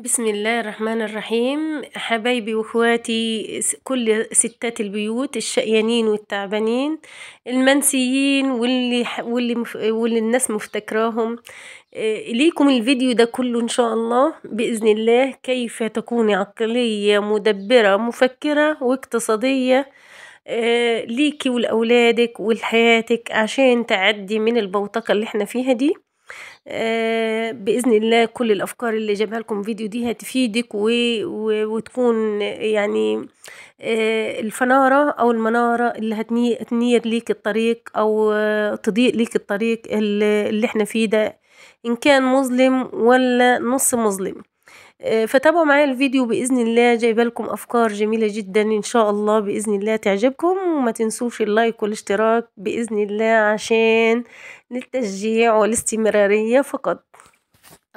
بسم الله الرحمن الرحيم. حبايبي واخواتي كل ستات البيوت الشقيانين والتعبانين المنسيين واللي الناس مفتكراهم. ليكم الفيديو ده كله ان شاء الله باذن الله كيف تكوني عقلية مدبرة مفكرة واقتصادية ليكي ولأولادك ولحياتك عشان تعدي من البوتقة اللي احنا فيها دي. بإذن الله كل الأفكار اللي جابها لكم فيديو دي هتفيدك وتكون يعني الفنارة أو المنارة اللي هتنير ليك الطريق أو تضيء ليك الطريق اللي احنا فيه ده، إن كان مظلم ولا نص مظلم. فتابعوا معايا الفيديو بإذن الله، جايبه لكم أفكار جميلة جدا إن شاء الله بإذن الله تعجبكم، وما تنسوش اللايك والاشتراك بإذن الله عشان للتشجيع والاستمرارية فقط.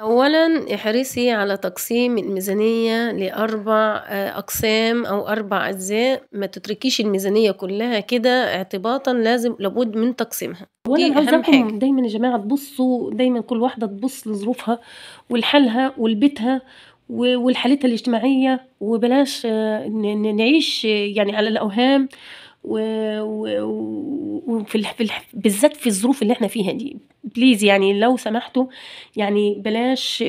أولا احرصي على تقسيم الميزانية لأربع أقسام أو أربع أجزاء، ما تتركيش الميزانية كلها كده اعتباطا، لابد من تقسيمها. اولا عاوزاكم دايما يا جماعه تبصوا، دايما كل واحده تبص لظروفها ولحالها ولبيتها ولحالتها الاجتماعيه، وبلاش نعيش يعني على الاوهام بالذات في الظروف اللي احنا فيها دي. بليز يعني لو سمحتوا، يعني بلاش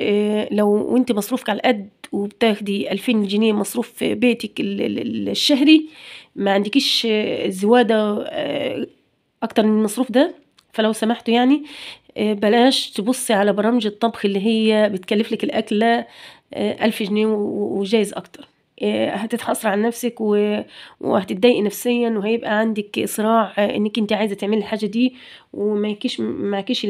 لو انت مصروفك على القد وبتاخدي 2000 جنيه مصروف في بيتك الشهري، ما عندكيش زواده اكتر من المصروف ده، فلو سمحتوا يعني بلاش تبصي على برامج الطبخ اللي هي بتكلف لك الأكلة 1000 جنيه وجايز أكتر. هتتحصر على نفسك وهتتضايقي نفسيا، وهيبقى عندك صراع انك انت عايزه تعملي الحاجه دي ومعكيش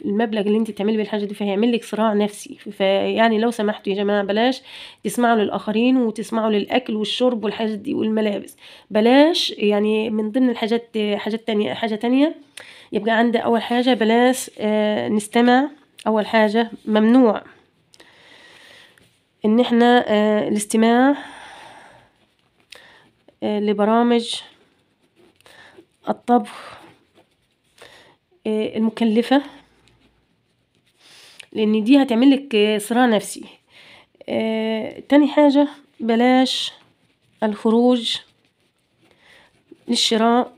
المبلغ اللي انت تعملي بيه الحاجه دي، فهيعمل لك صراع نفسي. فيعني لو سمحتوا يا جماعه بلاش تسمعوا للاخرين وتسمعوا للاكل والشرب والحاجات دي والملابس. بلاش يعني من ضمن الحاجات حاجه تانية يبقى عندي أول حاجة بلاش نستمع. أول حاجة ممنوع إن إحنا الاستماع لبرامج الطبخ المكلفة، لأن دي هتعملك صراع نفسي. تاني حاجة بلاش الخروج للشراء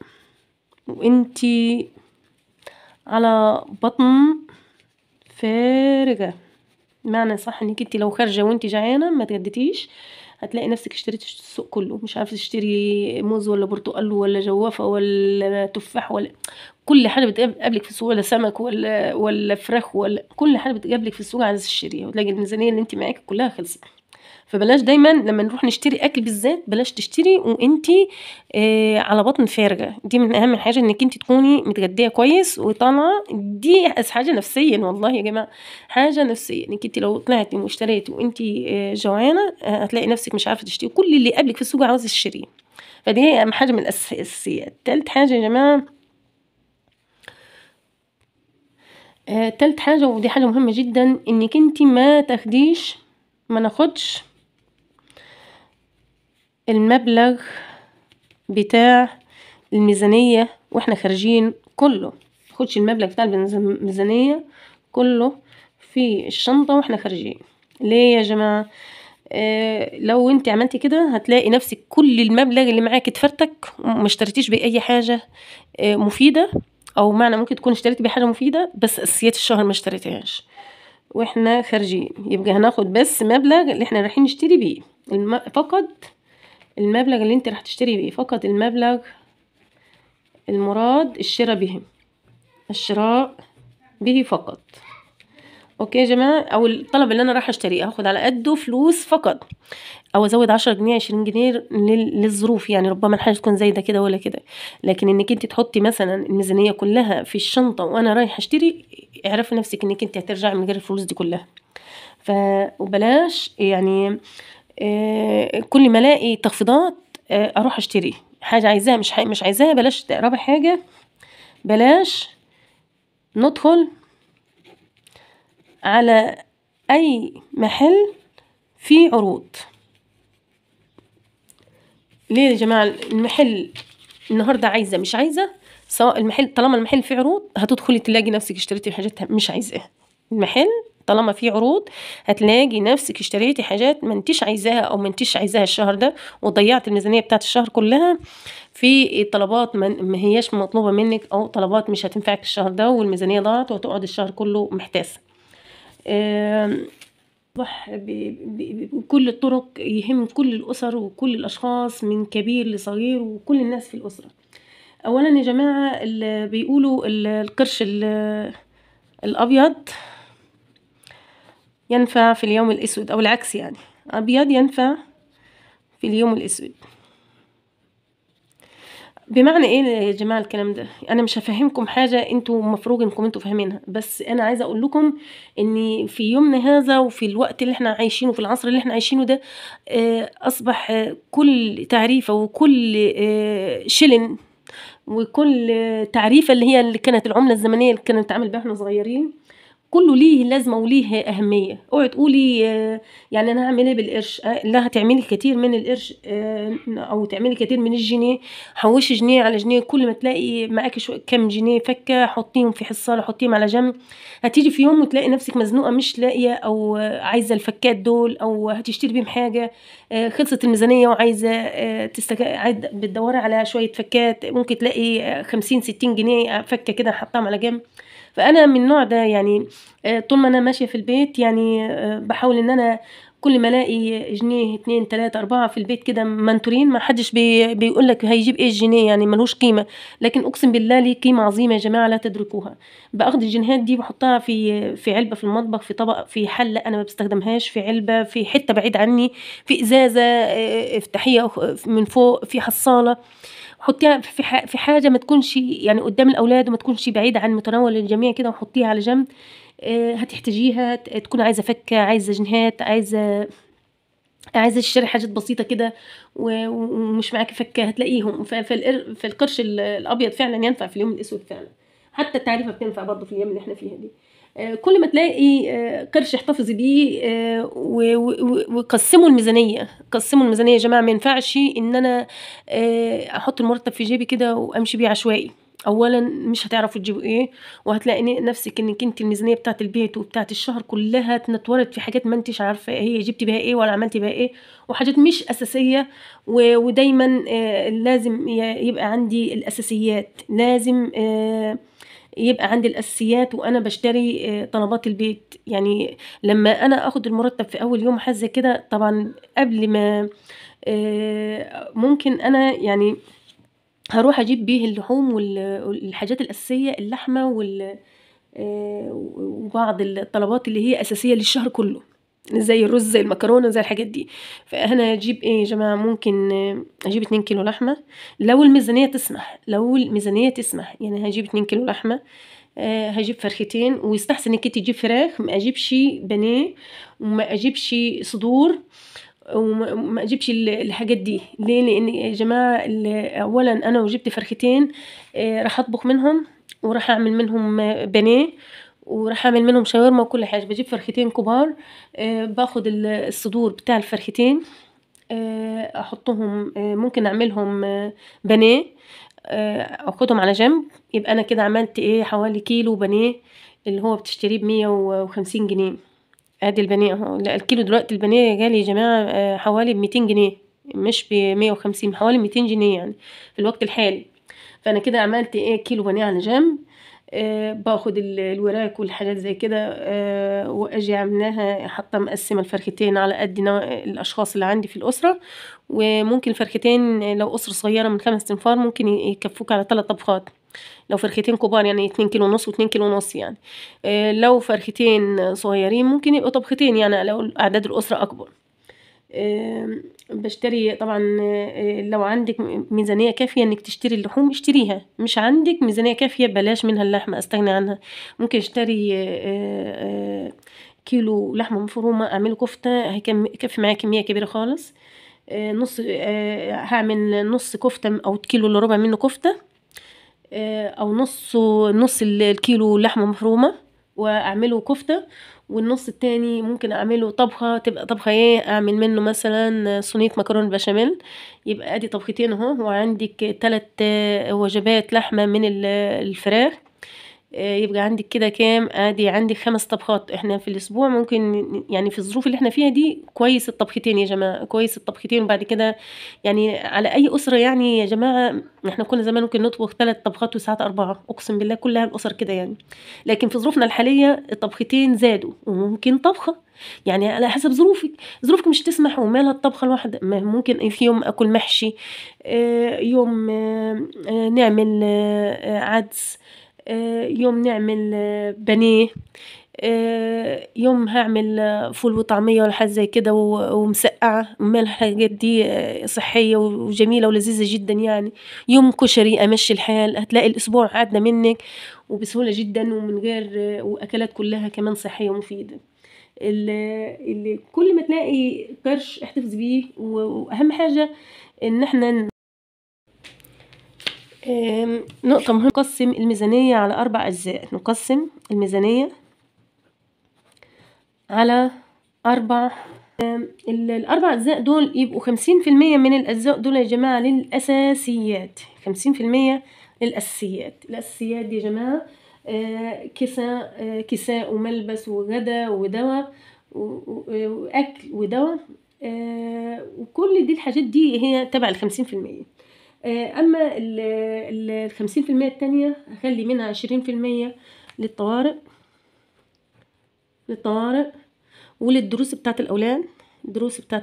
وانتي على بطن فارغة. معنى صح انك انت لو خارجة وانت جعانة ما تغديتيش، هتلاقي نفسك اشتريتي السوق كله، مش عارفة تشتري موز ولا برتقال ولا جوافة ولا تفاح ولا كل حاجة بتقابلك في السوق، ولا سمك ولا فراخ ولا كل حاجة بتقابلك في السوق عايزة تشتريها، وتلاقي الميزانية اللي انت معاكي كلها خلصت. فبلاش دايما لما نروح نشتري اكل بالذات بلاش تشتري وانتي على بطن فارغه. دي من اهم حاجه انك انتي تكوني متغديه كويس وطالعه، دي حاجه نفسيا والله يا جماعه، حاجه نفسيه انك انتي لو طلعتي واشتريتي وانتي جوعانه هتلاقي نفسك مش عارفه تشتري كل اللي قبلك في السوق عاوزه تشتريه. فدي اهم حاجه من الاساسيات. تالت حاجه يا جماعه، تالت حاجه ودي حاجه مهمه جدا، انك انتي ما ناخدش المبلغ بتاع الميزانية واحنا خارجين كله. متاخدش المبلغ بتاع الميزانية كله في الشنطة واحنا خارجين. ليه يا جماعة؟ لو انت عملتي كده هتلاقي نفسك كل المبلغ اللي معاك اتفرتك وما اشتريتيش بأي حاجة مفيدة، او معنى ممكن تكون اشتريتي بحاجة مفيدة بس اساسيات الشهر ما اشتريتهاش واحنا خارجين. يبقى هناخد بس مبلغ اللي احنا رايحين نشتري بيه فقط، المبلغ اللي انت راح تشتري بيه فقط، المبلغ المراد الشراء به فقط. اوكي يا جماعة؟ او الطلب اللي انا راح اشتريه هاخد على قده فلوس فقط، او ازود 10 جنيه 20 جنيه للظروف، يعني ربما الحاجة تكون زايدة كده ولا كده. لكن انك انت تحطي مثلا الميزانية كلها في الشنطة وانا رايح اشتري، اعرفي نفسك انك انت هترجعي من غير الفلوس دي كلها. وبلاش يعني كل ما الاقي تخفيضات اروح اشتري حاجة عايزاها مش عايزاها. بلاش. رابع حاجة بلاش ندخل على اي محل فيه عروض. ليه يا جماعة؟ المحل النهاردة عايزة مش عايزة، سواء المحل طالما المحل فيه عروض هتدخلي تلاقي نفسك اشتريتي حاجات مش عايزاها. المحل طالما في عروض هتلاقي نفسك اشتريتي حاجات ما انتيش عايزاها او ما انتيش عايزاها الشهر ده، وضيعت الميزانية بتاعت الشهر كلها في طلبات ما هياش مطلوبة منك، او طلبات مش هتنفعك الشهر ده، والميزانية ضاعت وهتقعد الشهر كله محتاسة. بكل الطرق يهم كل الأسر وكل الأشخاص من كبير لصغير وكل الناس في الأسرة. أولا يا جماعة اللي بيقولوا القرش الأبيض ينفع في اليوم الأسود، أو العكس يعني، أبيض ينفع في اليوم الأسود. بمعنى ايه يا جماعة الكلام ده؟ انا مش هفهمكم حاجة انتوا مفروض انكم انتوا فاهمينها، بس انا عايزة اقول لكم ان في يومنا هذا وفي الوقت اللي احنا عايشينه، في العصر اللي احنا عايشينه ده، اصبح كل تعريفة وكل شلن وكل تعريفة اللي كانت العملة الزمنية اللي كانت بتتعامل بيها احنا صغيرين، كله ليه لازمة وليه أهمية. اوعي تقولي يعني أنا هعمل إيه بالقرش؟ لا، هتعملي كتير من القرش، أو تعملي كتير من الجنيه. حوشي جنيه على جنيه، كل ما تلاقي معاكي كام جنيه فكة حطيهم في حصالة، حطيهم على جنب. هتيجي في يوم وتلاقي نفسك مزنوقة مش لاقية، أو عايزة الفكات دول، أو هتشتري بيهم حاجة، خلصت الميزانية وعايزة بتدوري على شوية فكات، ممكن تلاقي 50-60 جنيه فكة كده حطاهم على جنب. فانا من النوع ده يعني، طول ما انا ماشيه في البيت يعني بحاول ان انا كل ما الاقي جنيه 2 3 4 في البيت كده منتورين، ما حدش بيقول لك هيجيب ايه الجنيه، يعني ملوش قيمه، لكن اقسم بالله ليه قيمه عظيمه يا جماعه لا تدركوها. باخد الجنيهات دي بحطها في علبه في المطبخ، في طبق، في حله انا ما بستخدمهاش، في علبه، في حته بعيد عني، في ازازه افتحيها من فوق، في حصاله، حطيها في حاجة ما تكونش يعني قدام الأولاد، وما تكونش بعيدة عن متناول الجميع كده، وحطيها على جنب. هتحتاجيها، تكون عايزة فكة، عايزة جنيهات، عايزة تشتري حاجات بسيطة كده ومش معاكي فكة، هتلاقيهم. فالقرش الأبيض فعلا ينفع في اليوم الأسود فعلا، حتى التعريفة بتنفع برضه في الأيام اللي احنا فيها دي. كل ما تلاقي قرش احتفظي بيه، وقسموا الميزانية، قسموا الميزانية يا جماعة. ما ينفعش ان انا احط المرتب في جيبي كده وامشي بيه عشوائي. اولا مش هتعرفوا تجيبوا ايه، وهتلاقي نفسك انك انت الميزانية بتاعت البيت وبتاعت الشهر كلها اتنطورت في حاجات ما انتش عارفة هي جبتي بيها ايه ولا عملتي بيها ايه، وحاجات مش اساسية. ودايما لازم يبقى عندي الاساسيات، لازم يبقى عندي الأساسيات وأنا بشتري طلبات البيت. يعني لما أنا أخد المرتب في أول يوم حاجة كده، طبعا قبل ما ممكن أنا يعني هروح أجيب بيه اللحوم والحاجات الأساسية، اللحمة وبعض الطلبات اللي هي أساسية للشهر كله، زي الرز، زي المكرونة، زي الحاجات دي. فأنا أجيب إيه يا جماعة؟ ممكن أجيب 2 كيلو لحمة لو الميزانية تسمح، يعني هجيب 2 كيلو لحمة، هجيب فرختين، ويستحسن انك انت تجيب فراخ، ما اجيبش بانيه، وما اجيبش صدور، وما اجيبش الحاجات دي. ليه؟ لان يا جماعه اولا انا وجبت فرختين راح اطبخ منهم، وراح اعمل منهم بانيه، وراح اعمل منهم شاورما وكل حاجه. بجيب فرختين كبار، باخد الصدور بتاع الفرختين، احطهم، ممكن اعملهم بانيه، اخدهم على جنب. يبقى انا كده عملت ايه؟ حوالي كيلو بانيه، اللي هو بتشتريه ب150 جنيه. ادي البانيه اهو. لا، الكيلو دلوقتي البانيه جالي يا جماعه حوالي ب200 جنيه، مش ب150، حوالي 200 جنيه يعني في الوقت الحالي. فانا كده عملت ايه؟ كيلو بانيه على جنب. باخد الوراك والحاجات زي كده، واجي عاملاها، حاطه مقسمه الفرختين على قد الاشخاص اللي عندي في الاسره. وممكن الفرختين لو اسره صغيره من 5 تنفار ممكن يكفوك على 3 طبخات. لو فرختين كبار يعني 2 كيلو ونص و2 كيلو ونص يعني. لو فرختين صغيرين ممكن يبقوا طبختين، يعني لو اعداد الاسره اكبر. بشتري طبعا، لو عندك ميزانية كافية انك تشتري اللحوم اشتريها، مش عندك ميزانية كافية بلاش منها اللحمة، استغني عنها. ممكن اشتري كيلو لحمة مفرومة، اعمله كفتة، هيكفي معايا كمية كبيرة خالص. نص هعمل نص كفتة او كيلو الا ربع منه كفتة، او نص الكيلو لحمة مفرومة واعمله كفتة، والنص التاني ممكن اعمله طبخة، تبقى طبخة ايه؟ اعمل منه مثلا صينية مكرونة بشاميل. يبقى ادي طبختين اهو، وعندك 3 وجبات لحمة من الفراخ. يبقى عندك كده كام؟ ادي عندك 5 طبخات. احنا في الاسبوع ممكن يعني في الظروف اللي احنا فيها دي كويس الطبختين يا جماعه، كويس الطبختين. وبعد كده يعني على اي اسره يعني يا جماعه، احنا كنا زمان ممكن نطبخ 3 طبخات وساعات 4، اقسم بالله كلها الاسر كده يعني. لكن في ظروفنا الحاليه الطبختين زادوا، وممكن طبخه يعني على حسب ظروفك مش تسمح، ومالها الطبخه الواحده. ممكن في يوم اكل محشي، يوم نعمل عدس، يوم نعمل بانيه، يوم هعمل فول وطعمية ولا حاجة زي كده ومسقعة. مال الحاجات دي صحية وجميلة ولذيذة جدا يعني. يوم كشري أمشي الحال، هتلاقي الأسبوع عدى منك وبسهولة جدا ومن غير وأكلات كلها كمان صحية ومفيدة. اللي كل ما تلاقي قرش احتفظ بيه. وأهم حاجة إن احنا نقطة مهمة، نقسم الميزانية على 4 أجزاء. نقسم الميزانية على 4 ال4 أجزاء دول يبقوا 50% من الأجزاء دول يا جماعة للأساسيات. 50% للأساسيات. الأساسيات دي يا جماعة كساء وملبس وغدا ودواء وأكل ودواء، وكل دي الحاجات دي هي تبع 50%. أما 50% التانية هخلي منها 20% للطوارئ وللدروس بتاعت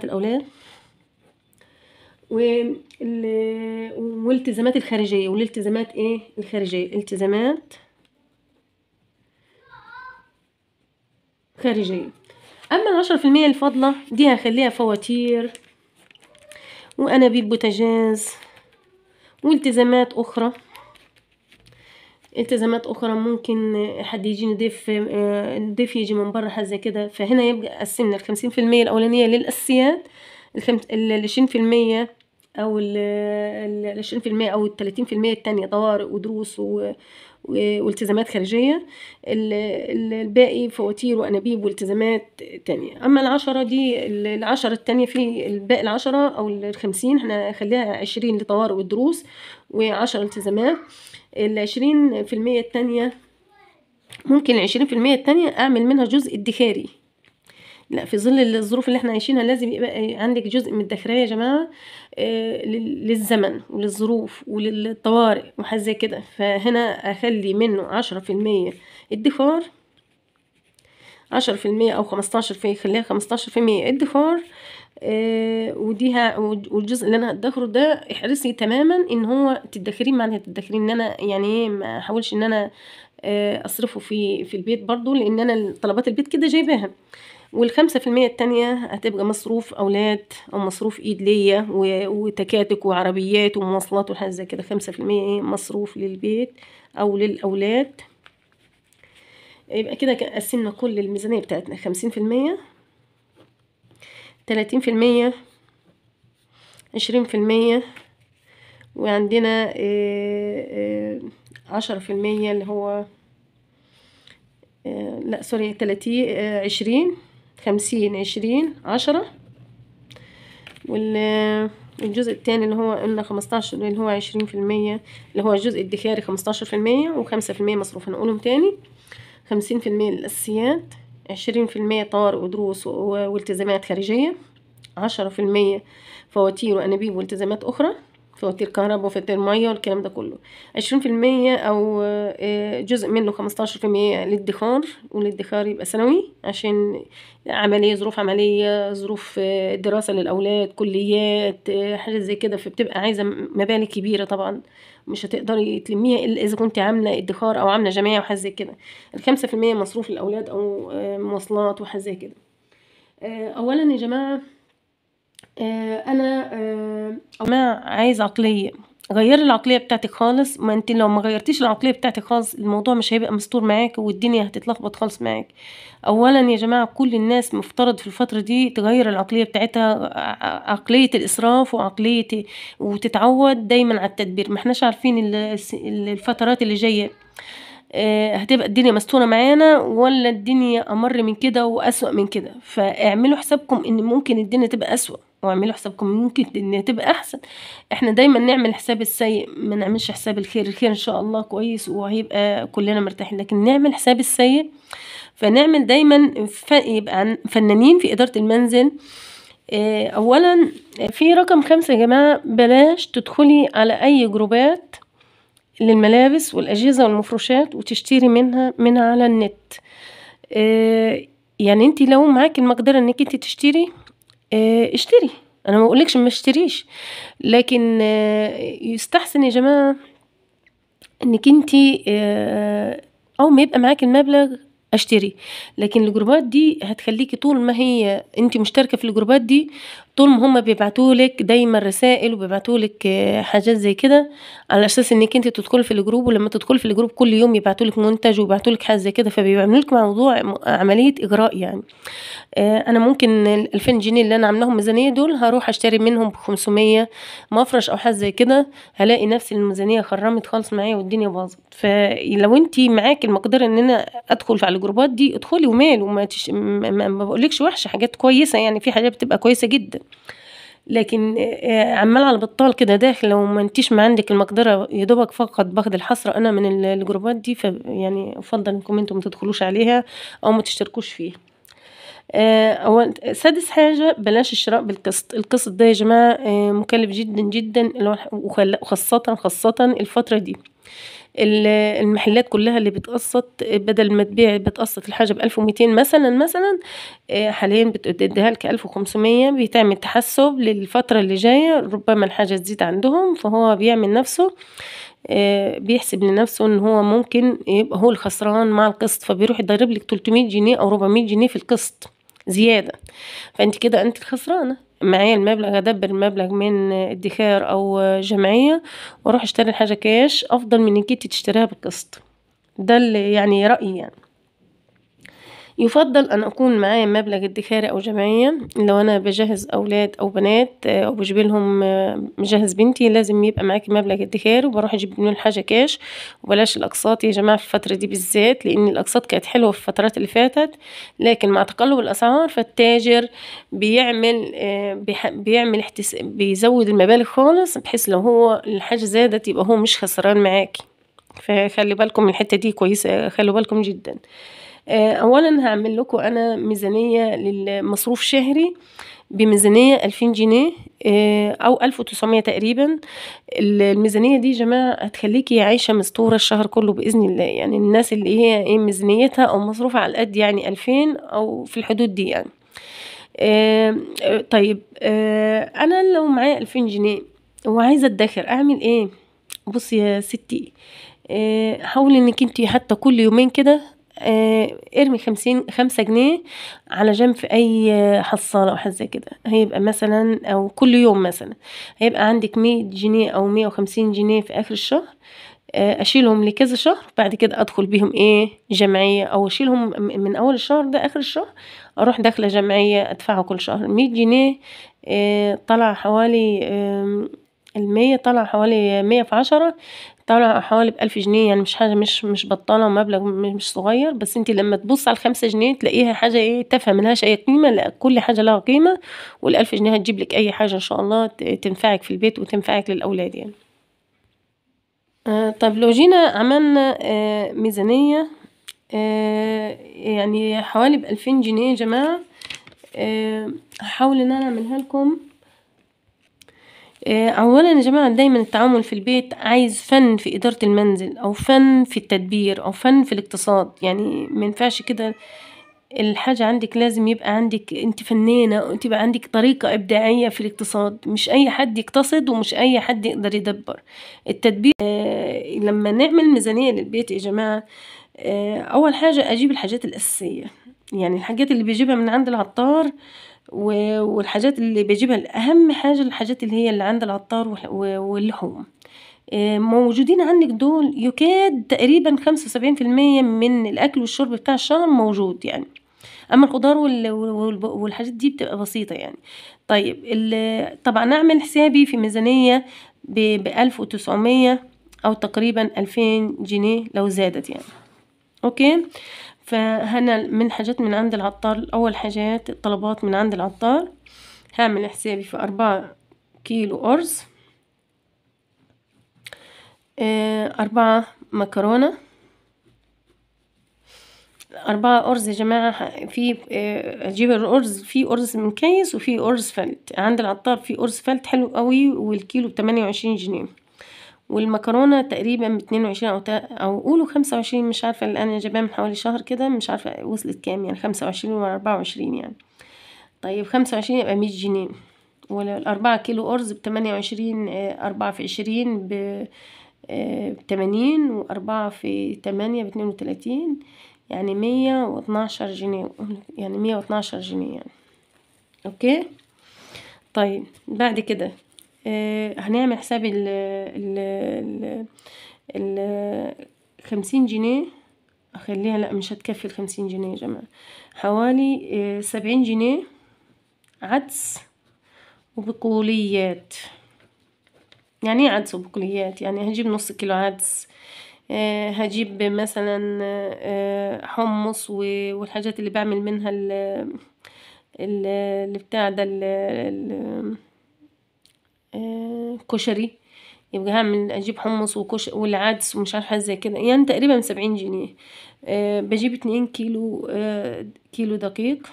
الأولاد، والالتزامات الخارجية. والالتزامات الخارجية، التزامات خارجية. أما 10% الفاضلة دي هخليها فواتير وأنابيب بوتاجاز والتزامات أخرى. ممكن حد يجي ضيف يجي من بره حاجة زي كده. فهنا يبقى قسمنا 50% الأولانية للأساسيات، 20% أو 20% أو 30% التانية طوارئ ودروس والتزامات خارجية. الباقي فواتير وأنابيب والتزامات تانية. أما 10 دي 10 التانية، في الباقي 10 أو 50 احنا خليها 20 لطوارئ والدروس و10 التزامات. 20% التانية ممكن 20% التانية أعمل منها جزء ادخاري. لا، في ظل الظروف اللي احنا عايشينها لازم يبقى عندك جزء من الدخرية يا جماعة، للزمن وللظروف وللطوارئ وحاجة زي كده. فهنا أخلي منه 10% ادخار، 10% أو 15%، خليها 15% ادخار. والجزء اللي انا هدخره ده احرصي تماما ان هو تدخرين. معنى تدخرين ان انا يعني ما احاولش ان انا اصرفه في البيت برضو، لان انا طلبات البيت كده جايباها. وال5% التانية هتبقى مصروف أولاد أو مصروف إيد ليا وتكاتك وعربيات ومواصلات وحاجة زي كده. 5% مصروف للبيت أو للأولاد. يبقى كده قسمنا كل الميزانية بتاعتنا: 50%، 30%، 20%، وعندنا 10% اللي هو لا سوري 30 20 50 20 10. والجزء التاني اللي هو قلنا 15 اللي هو 20% اللي هو الجزء الادخاري 15%، و5% مصروف. هنقولهم تاني: 50% للأساسيات، 20% طوارئ ودروس والتزامات خارجية، 10% فواتير وأنابيب والتزامات أخرى، فواتير كهرباء وفواتير مية والكلام ده كله. 20% أو جزء منه 15% للادخار، والادخار يبقى سنوي عشان ظروف عملية، ظروف دراسة للأولاد، كليات، حاجة زي كده. فبتبقى عايزة مبالغ كبيرة طبعا، مش هتقدري تلميها إلا إذا كنت عاملة ادخار أو عاملة جمعية وحاجة زي كده. 5% مصروف للأولاد أو مواصلات وحاجة زي كده. أولا يا جماعة أنا عايز عقلية. غيري العقلية بتاعتك خالص. ما انت لو ما غيرتيش العقلية بتاعتك خالص الموضوع مش هيبقى مستور معاك، والدنيا هتتلخبط خالص معاك. اولا يا جماعة كل الناس مفترض في الفترة دي تغير العقلية بتاعتها، عقلية الاسراف وتتعود دايما على التدبير. ما احناش عارفين الفترات اللي جاية هتبقى الدنيا مستورة معانا ولا الدنيا امر من كده واسوأ من كده. فاعملوا حسابكم ان ممكن الدنيا تبقى اسوأ، واعملوا حسابكم ممكن إن تبقى أحسن. إحنا دايما نعمل حساب السيء، ما نعملش حساب الخير. الخير إن شاء الله كويس وهيبقى كلنا مرتاحين، لكن نعمل حساب السيء. فنعمل دايما يبقى فنانين في إدارة المنزل. أولا في رقم 5 يا جماعة، بلاش تدخلي على أي جروبات للملابس والأجهزة والمفروشات وتشتري من على النت. يعني انت لو معاك المقدرة انك انت تشتري، اشتري، انا ما بقولكش ما اشتريش، لكن يستحسن يا جماعة انك انت او ما يبقى معاك المبلغ اشتري. لكن الجروبات دي هتخليكي طول ما هي انت مشتركة في الجروبات دي، طول ما هم بيبعتولك دايما رسائل وبيبعتولك حاجات زي كده، على اساس انك انت تدخل في الجروب. ولما تدخل في الجروب كل يوم يبعتولك منتج ويبعتولك حاجة زي كده، فبيعملولك موضوع عملية اغراء يعني. انا ممكن 2000 جنيه اللي انا عاملاهم ميزانية دول هروح اشتري منهم ب500 مفرش او حاجة زي كده، هلاقي نفس الميزانية خرمت خالص معايا والدنيا باظت. فلو انت معاك المقدرة ان انا ادخل على الجروبات دي ادخلي ومال، وما ما بقولكش وحشة، حاجات كويسة يعني، في حاجات بتبقى كويسة جدا. لكن عمال على بطال كده داخل، لو ما انتيش ما عندك المقدرة يا دوبك فقط باخد الحسرة انا من الجروبات دي، يعني افضل انكم انتم ما تدخلوش عليها او ما تشتركوش فيها. سادس حاجة، بلاش الشراء بالقسط. القسط ده يا جماعة مكلف جدا جدا، وخاصة الفترة دي. المحلات كلها اللي بتقسط، بدل ما تبيع بتقسط الحاجة ب1200 مثلا حاليا بتديها لك 1500. بيتعمل تحسب للفترة اللي جاية، ربما الحاجة تزيد عندهم، فهو بيعمل نفسه بيحسب لنفسه ان هو ممكن يبقى هو الخسران مع القسط، فبيروح يضرب لك 300 جنيه او 400 جنيه في القسط زيادة. فانت كده انت الخسرانة. معايا المبلغ ادبر المبلغ من ادخار او جمعية واروح اشتري الحاجة كاش، افضل من انك انت تشتريها بالقسط. ده اللي يعني رأيي يعني. يفضل أن أكون معايا مبلغ ادخاري أو جمعية. لو أنا بجهز أولاد أو بنات أو بجيب لهم، مجهز بنتي، لازم يبقى معاكي مبلغ ادخاري، وبروح أجيب منه الحاجة كاش. وبلاش الأقساط يا جماعة في الفترة دي بالذات، لأن الأقساط كانت حلوة في الفترات اللي فاتت، لكن مع تقلب الأسعار فالتاجر بيعمل بيزود المبالغ خالص، بحيث لو هو الحاجة زادت يبقى هو مش خسران معاكي. فخلي بالكم من الحتة دي كويسة، خلوا بالكم جدا. اولا هعمل لكم انا ميزانية للمصروف شهري بميزانية 2000 جنيه او 1900 تقريبا. الميزانية دي يا جماعة هتخليكي عايشة مستورة الشهر كله بإذن الله. يعني الناس اللي هي ايه ميزانيتها او مصروفها على القد، يعني 2000 او في الحدود دي يعني. طيب انا لو معايا 2000 جنيه وعايزة ادخر اعمل ايه؟ بصي يا ستي، حاولي انك انتي حتى كل يومين كده ارمي 5 جنيه على جنب في اي حصالة او حاجة زي كده. هيبقى مثلا، او كل يوم مثلا هيبقى عندك 100 جنيه او 150 جنيه في اخر الشهر. اشيلهم لكذا شهر، بعد كده ادخل بيهم ايه جمعية، او اشيلهم من اول الشهر ده اخر الشهر اروح داخلة جمعية ادفعه كل شهر 100 جنيه. طلع حوالي 100 طلع حوالي 100 في 10 طلع حوالي ب1000 جنيه. يعني مش حاجة، مش بطالة، مبلغ مش صغير. بس انت لما تبص على 5 جنيه تلاقيها حاجة ايه تافهة، ملهاش اي قيمة. لا، كل حاجة لها قيمة، وال1000 جنيه هتجيب لك اي حاجة ان شاء الله تنفعك في البيت وتنفعك للاولاد يعني. طب لو جينا عملنا ميزانية يعني حوالي ب2000 جنيه يا جماعة، هحاول ان انا اعملها لكم. اولا يا جماعة دايما التعامل في البيت عايز فن في ادارة المنزل، او فن في التدبير، او فن في الاقتصاد. يعني ما ينفعش كده الحاجة عندك، لازم يبقى عندك انت فنانة، وتبقى عندك طريقة ابداعية في الاقتصاد. مش اي حد يقتصد، ومش اي حد يقدر يدبر التدبير. لما نعمل ميزانية للبيت يا جماعة، اول حاجة اجيب الحاجات الاساسية، يعني الحاجات اللي بيجيبها من عند العطار، والحاجات اللي بيجيبها اهم حاجة الحاجات اللي هي اللي عند العطار واللحوم. موجودين عندك دول يكاد تقريبا 75% من الاكل والشرب بتاع الشهر موجود يعني. اما الخضار والحاجات دي بتبقى بسيطة يعني. طيب طبعا اعمل حسابي في ميزانية ب1900 او تقريبا 2000 جنيه لو زادت يعني. اوكي، فهنا من حاجات من عند العطار. اول حاجات طلبات من عند العطار، هعمل حسابي في 4 كيلو أرز، 4 مكرونة، 4 أرز يا جماعة. في أجيب الأرز، في أرز من كيس وفي أرز فلت عند العطار، في أرز فلت حلو قوي والكيلو ب28 جنيه، والمكرونة تقريبا ب22 أو قولوا 25، مش عارفة الآن، أنا جايباها من حوالي شهر كده، مش عارفة وصلت كام يعني، 25 ولا 24 يعني. طيب 25 يبقى 100 جنيه، ولا 4 كيلو أرز ب28، 4 في 20 ب80، و4 في 8 ب32، يعني 112 جنيه، يعني 112 جنيه يعني. اوكي. طيب بعد كده هنعمل حساب ال 50 جنيه، اخليها، لا مش هتكفي 50 جنيه يا جماعة، حوالي 70 جنيه عدس وبقوليات. يعني ايه عدس وبقوليات؟ يعني هجيب نص كيلو عدس، هجيب مثلا حمص والحاجات اللي بعمل منها اللي بتاع ده كشري، يبقى اجيب حمص والعدس ومش عارفه زي كده، يعني تقريبا 70 جنيه. بجيب 2 كيلو كيلو دقيق،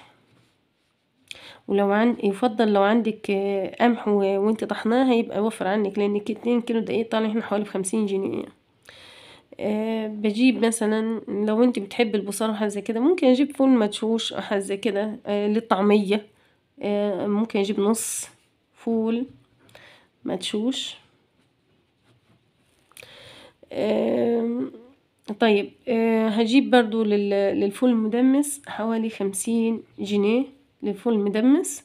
ولو يفضل لو عندك قمح وانت طحناه هيبقى وفر عنك، لانك 2 كيلو دقيق طالع هنا حوالي ب50 جنيه. بجيب مثلا لو انت بتحب البصارة حاجة زي كده، ممكن اجيب فول مدشوش او حاجة زي كده للطعمية، ممكن اجيب نص فول مدشوش. طيب هجيب برضو للفول المدمس حوالي 50 جنيه للفول المدمس.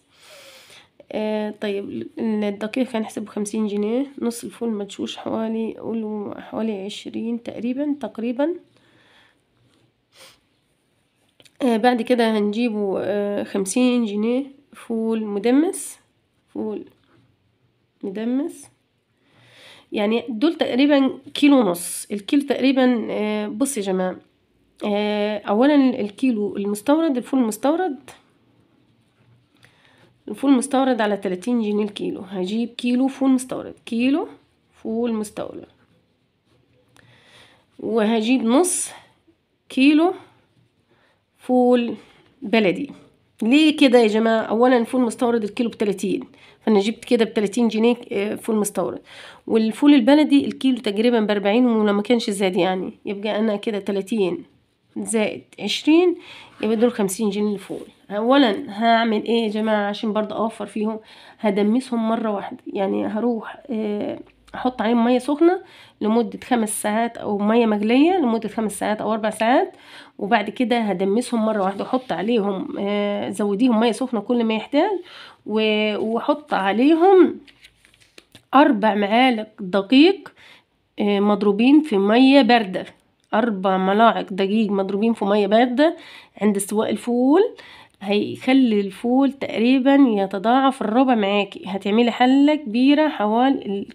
طيب الدقيق هنحسبه 50 جنيه، نص الفول مدشوش حوالي، قولوا حوالي 20 تقريبا. بعد كده هنجيبه 50 جنيه فول مدمس، فول مدمس، يعني دول تقريبا كيلو ونص. الكيلو تقريبا بص يا جماعة، اولا الكيلو المستورد، الفول المستورد على 30 جنيه الكيلو. هجيب كيلو فول مستورد، كيلو فول مستورد، وهجيب نص كيلو فول بلدي. ليه كده يا جماعة؟ اولا الفول مستورد الكيلو ب30، فانا جبت كده ب30 جنيه فول مستورد، والفول البلدي الكيلو تقريبا ب40 ولما ما كانش زاد يعني، يبقى انا كده 30 زائد 20 يبقى دول 50 جنيه الفول. اولا هعمل ايه يا جماعة عشان برضه اوفر فيهم؟ هدمسهم مرة واحدة، يعني هروح احط عليهم مية سخنة لمدة 5 ساعات، او مية مغلية لمدة 5 ساعات او 4 ساعات، وبعد كده هدمسهم مرة واحدة، احط عليهم زوديهم مية سخنة كل ما يحتاج، واحط عليهم 4 معالق دقيق مضروبين في مية باردة، 4 ملاعق دقيق مضروبين في مية باردة عند استواء الفول، هيخلي الفول تقريبا يتضاعف الربع معاكي. هتعملي حلة كبيرة حوالي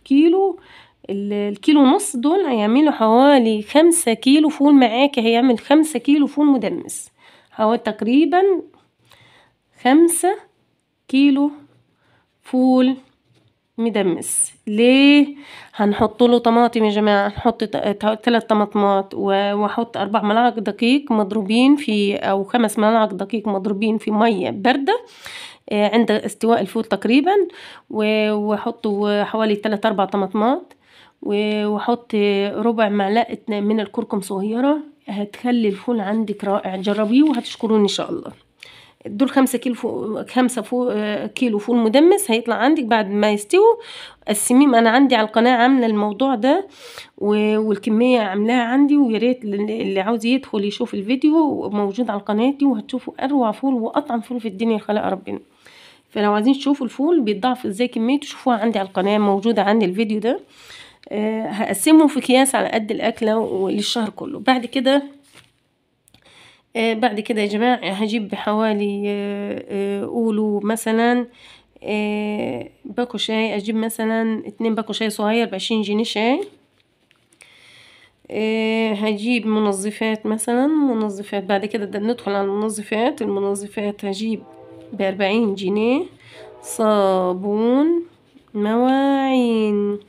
الكيلو ونص، دول هيعملوا حوالي 5 كيلو فول معاكي، هيعمل 5 كيلو فول مدمس، حوالي تقريبا 5 كيلو فول مدمس. ليه؟ هنحط له طماطم يا جماعة، هنحط 3 طماطمات، واحط 4 ملاعق دقيق مضروبين في، او 5 ملاعق دقيق مضروبين في مية باردة عند استواء الفول تقريبا، واحط حوالي 3-4 طماطمات، واحط ربع معلقة من الكركم صغيرة. هتخلي الفول عندك رائع، جربيه وهتشكروني ان شاء الله. دول 5 كيلو فول مدمس هيطلع عندك بعد ما يستووا. السميم انا عندي على القناة عاملة الموضوع ده، والكمية عاملاها عندي، ويا ريت اللي عاوز يدخل يشوف الفيديو موجود على قناتي، وهتشوفوا اروع فول واطعم فول في الدنيا خلق ربنا. فلو عايزين تشوفوا الفول بيتضاعف ازاي كميته، شوفوها عندي على القناة، موجودة عندي الفيديو ده. هقسمهم في اكياس على قد الاكلة وللشهر كله. بعد كده يا جماعة هجيب حوالي قولوا مثلا باكو شاي، اجيب مثلا 2 باكو شاي صغير ب20 جنيه شاي. هجيب منظفات مثلا، بعد كده ندخل على المنظفات هجيب ب40 جنيه صابون مواعين.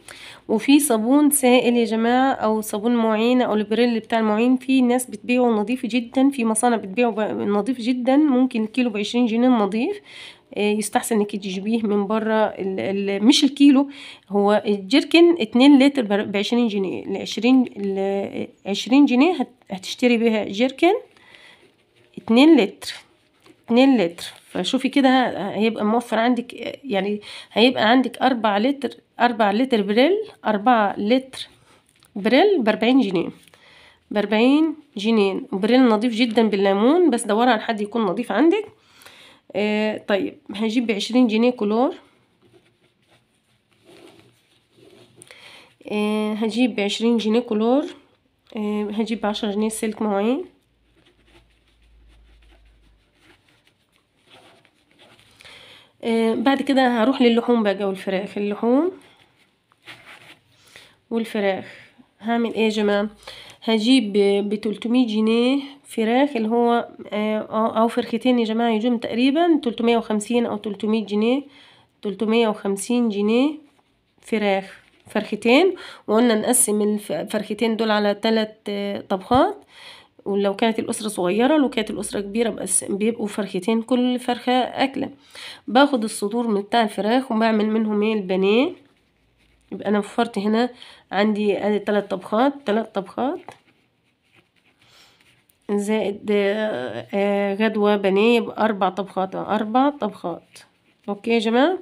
وفي صابون سائل يا جماعة، او صابون معين، او البريل بتاع المواعين. في ناس بتبيعه نظيف جدا، في مصانع بتبيعه نظيف جدا، ممكن الكيلو ب20 جنيه نظيف. يستحسن انك تجيبيه من بره. مش الكيلو، هو الجيركن 2 لتر ب20 جنيه. ال20 جنيه هتشتري بيها جيركن 2 لتر. 2 لتر. فشوفي كده هيبقى موفر عندك، يعني هيبقى عندك 4 لتر. 4 لتر بريل، 4 لتر بريل ب40 جنيه. ب40 جنيه. بريل نظيف جدا بالليمون، بس دوري على حد يكون نظيف عندك. طيب هجيب ب20 جنيه كلور. هجيب ب20 جنيه كلور. هجيب ب10 جنيه سلك مواعين. بعد كده هروح للحوم بقى والفراخ. اللحوم والفراخ هعمل ايه يا جماعة؟ هجيب ب300 جنيه فراخ، اللي هو او فرختين يا جماعة، يجوم تقريبا 350 او 300 جنيه. 350 جنيه فراخ، فرختين. وقلنا نقسم الفرختين دول على 3 طبخات. ولو كانت الأسرة صغيرة، لو كانت الأسرة كبيرة بيبقوا فرختين، كل فرخة أكلة. باخد الصدور من بتاع الفراخ وبعمل منهم ايه؟ البانيه. يبقى أنا وفرت هنا عندي ادي 3 طبخات. 3 طبخات زائد غدوة بانيه، يبقى 4 طبخات. 4 طبخات. اوكي يا جماعة،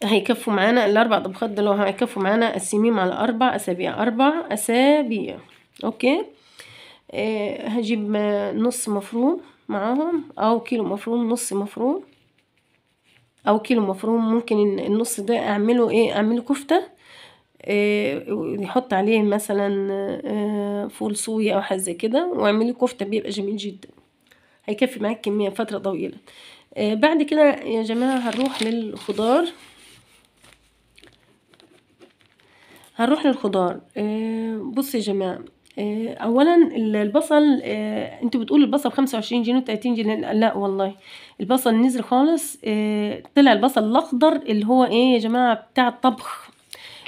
هيكفوا معانا ال4 طبخات دول. هيكفوا معانا قسميهم على 4 أسابيع. 4 أسابيع. اوكي. هجيب نص مفروم معاهم، او كيلو مفروم، نص مفروم او كيلو مفروم. ممكن النص ده اعمله ايه؟ اعمله كفتة. يحط عليه مثلا فول صويا او حاجه زي كده، واعملي كفته، بيبقى جميل جدا، هيكفي معاك كميه فتره طويله. بعد كده يا جماعه هنروح للخضار. بصوا يا جماعه، اولا البصل. انتوا بتقولوا البصل 25 جنيه و30 جنيه. لا والله، البصل نزل خالص. طلع البصل الاخضر اللي هو ايه يا جماعه؟ بتاع الطبخ.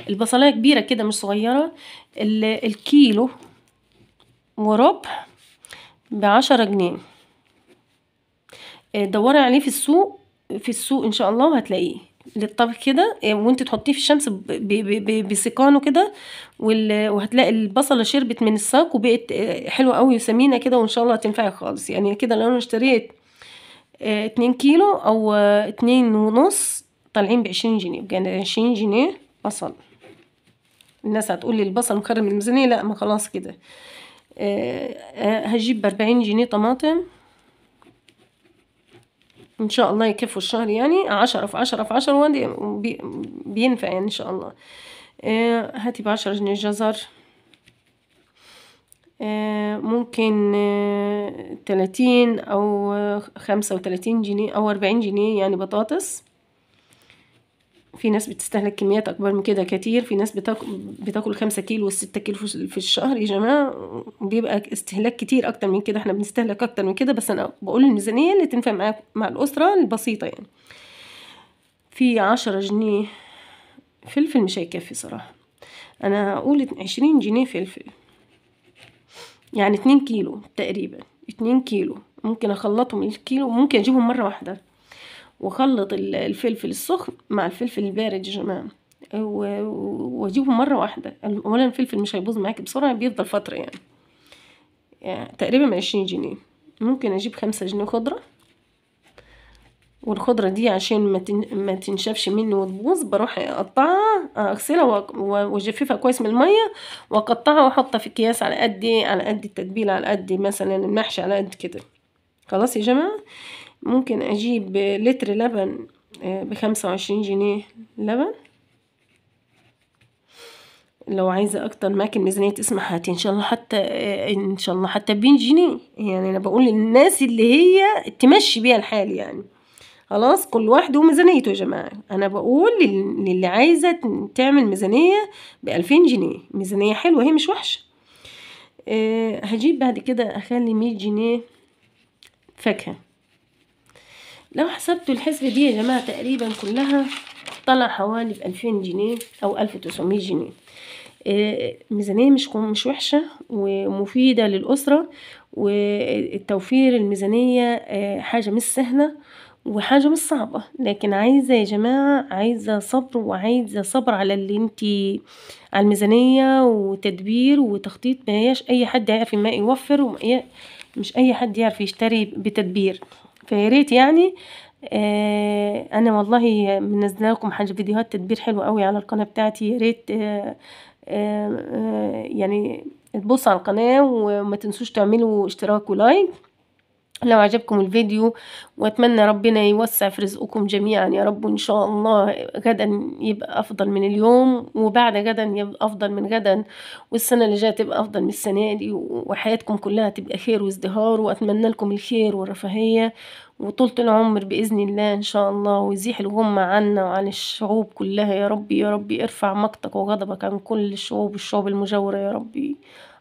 البصلايه كبيره كده مش صغيره. الكيلو وربع ب10 جنيه. دوري عليه في السوق. في السوق ان شاء الله وهتلاقيه للطبخ كده. وانت تحطيه في الشمس بسيقانه كده، وهتلاقي البصله شربت من الساق وبقت حلوه قوي وسمينه كده، وان شاء الله هتنفعك خالص. يعني كده لو انا اشتريت 2 كيلو او 2.5 طالعين ب20 جنيه، بقى 20 جنيه بصل. الناس هتقول لي البصل مخرم الميزانيه. لا، ما خلاص كده. هجيب ب40 جنيه طماطم. ان شاء الله يكفوا الشهر، يعني 10 في 10 في 10 بينفع يعني ان شاء الله. هاتي ب10 جنيه جزر. ممكن 30 او 35 جنيه او 40 جنيه يعني بطاطس. في ناس بتستهلك كميات اكبر من كده كتير. في ناس بتاكل 5 كيلو و6 كيلو في الشهر يا جماعة، بيبقى استهلاك كتير اكتر من كده. احنا بنستهلك اكتر من كده، بس انا بقول الميزانية اللي تنفع مع الاسرة البسيطة يعني. في 10 جنيه فلفل مش هيكفي صراحة. انا هقول 20 جنيه فلفل، يعني 2 كيلو تقريبا. 2 كيلو ممكن اخلطهم. الكيلو ممكن اجيبهم مرة واحدة، وخلط الفلفل السخن مع الفلفل البارد يا جماعة، واجيبهم مرة واحدة. اولا الفلفل مش هيبوظ معاكي بسرعة، بيفضل فترة يعني تقريبا 20 جنيه. ممكن اجيب 5 جنيه خضرة. والخضرة دي عشان ما تنشفش مني وتبوظ، بروح اقطعها، اغسلها واجففها كويس من المية، واقطعها واحطها في اكياس على قد على قد التتبيلة، على قد مثلا المحشي على قد كده. خلاص يا جماعة. ممكن اجيب لتر لبن ب25 جنيه لبن. لو عايزة اكتر معاكي الميزانية تسمح، هاتي ان شاء الله حتى ان شاء الله حتى ب100 جنيه. يعني انا بقول للناس اللي هي تمشي بيها الحال يعني. خلاص، كل واحد وميزانيته يا جماعة. انا بقول للي عايزة تعمل ميزانية ب2000 جنيه، ميزانية حلوة هي مش وحشة. هجيب بعد كده اخلي 100 جنيه فاكهة. لو حسبتوا الحسبة دي يا جماعة تقريبا كلها طلع حوالي ب2000 جنيه أو 1900 جنيه. الميزانية مش وحشة ومفيدة للأسرة. والتوفير الميزانية حاجة مش سهلة وحاجة مش صعبة، لكن عايزة يا جماعة، عايزة صبر، وعايزة صبر على اللي انتي على الميزانية وتدبير وتخطيط. ما هياش أي حد يعرف ما يوفر، مش أي حد يعرف يشتري بتدبير. فياريت يعني أنا والله منزله لكم حاجة فيديوهات تدبير حلوة قوي على القناة بتاعتي. ياريت يعني تبصوا على القناة وما تنسوش تعملوا اشتراك ولايك لو عجبكم الفيديو. واتمنى ربنا يوسع في رزقكم جميعا يا رب، وان شاء الله غدا يبقى افضل من اليوم، وبعد غدا يبقى افضل من غدا، والسنة اللي جاية تبقى افضل من السنة دي، وحياتكم كلها تبقى خير وازدهار. واتمنى لكم الخير والرفاهية وطولة العمر بإذن الله إن شاء الله، ويزيح الغمة عنا وعن الشعوب كلها يا ربي. يا ربي ارفع مقتك وغضبك عن كل الشعوب المجاورة يا ربي.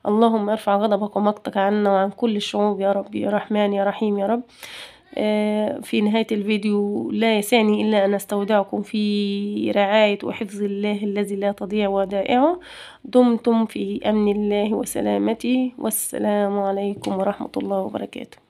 اللهم ارفع غضبك ومقتك عنا وعن كل الشعوب يا رب، يا رحمن يا رحيم يا رب. في نهاية الفيديو لا يسعني إلا أن أستودعكم في رعاية وحفظ الله الذي لا تضيع ودائعه. دمتم في أمن الله وسلامته، والسلام عليكم ورحمة الله وبركاته.